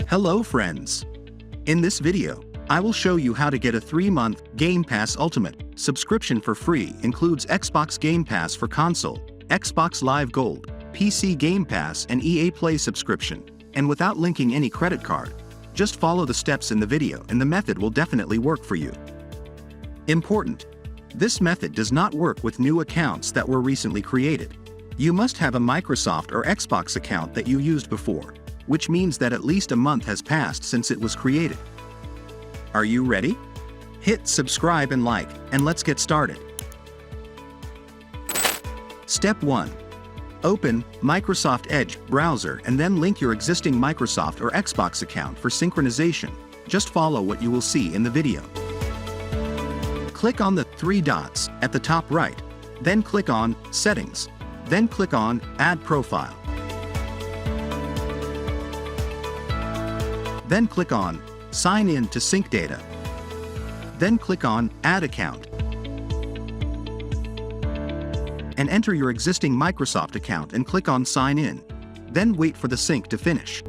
Hello friends! In this video, I will show you how to get a 3-month Game Pass Ultimate subscription for free. Includes Xbox Game Pass for console, Xbox Live Gold, PC Game Pass and EA Play subscription, and without linking any credit card. Just follow the steps in the video and the method will definitely work for you. Important: this method does not work with new accounts that were recently created. You must have a Microsoft or Xbox account that you used before, which means that at least a month has passed since it was created. Are you ready? Hit subscribe and like, and let's get started. Step 1. Open Microsoft Edge browser and then link your existing Microsoft or Xbox account for synchronization. Just follow what you will see in the video. Click on the 3 dots at the top right, then click on Settings, then click on Add Profile. Then click on Sign in to sync data. Then click on Add Account. And enter your existing Microsoft account and click on Sign in. Then wait for the sync to finish.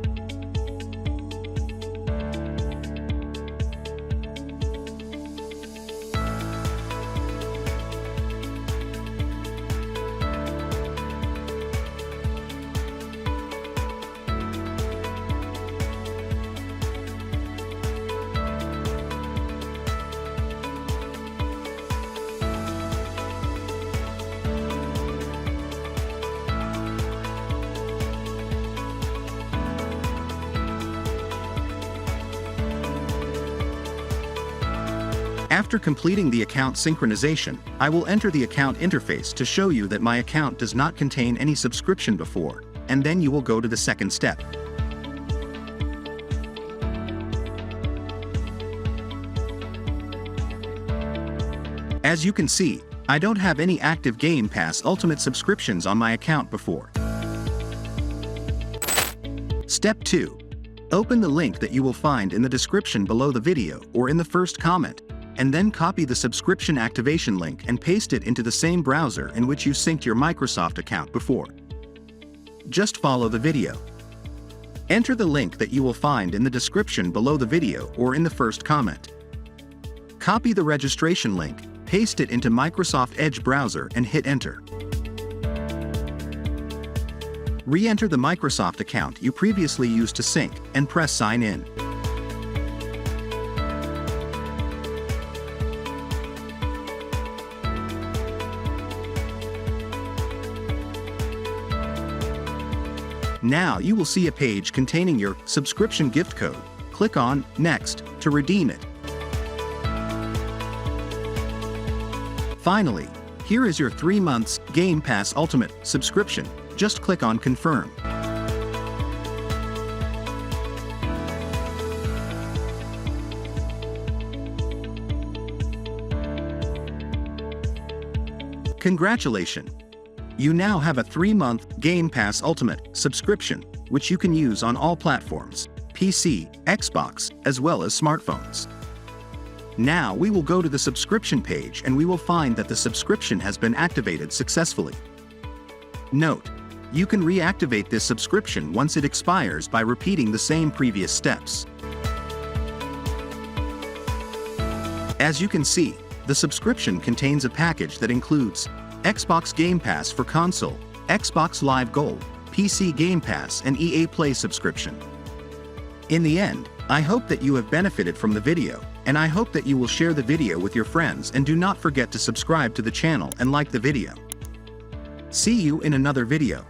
After completing the account synchronization, I will enter the account interface to show you that my account does not contain any subscription before, and then you will go to the second step. As you can see, I don't have any active Game Pass Ultimate subscriptions on my account before. Step 2. Open the link that you will find in the description below the video or in the first comment, and then copy the subscription activation link and paste it into the same browser in which you synced your Microsoft account before. Just follow the video. Enter the link that you will find in the description below the video or in the first comment. Copy the registration link, paste it into Microsoft Edge browser and hit enter. Re-enter the Microsoft account you previously used to sync and press sign in. Now you will see a page containing your subscription gift code. Click on Next to redeem it. Finally, here is your 3 months Game Pass Ultimate subscription. Just click on Confirm. Congratulations! You now have a 3-month Game Pass Ultimate subscription, which you can use on all platforms, PC, Xbox, as well as smartphones. Now we will go to the subscription page and we will find that the subscription has been activated successfully. Note: you can reactivate this subscription once it expires by repeating the same previous steps. As you can see, the subscription contains a package that includes Xbox Game Pass for console, Xbox Live Gold, PC Game Pass and EA Play subscription. In the end, I hope that you have benefited from the video, and I hope that you will share the video with your friends and do not forget to subscribe to the channel and like the video. See you in another video.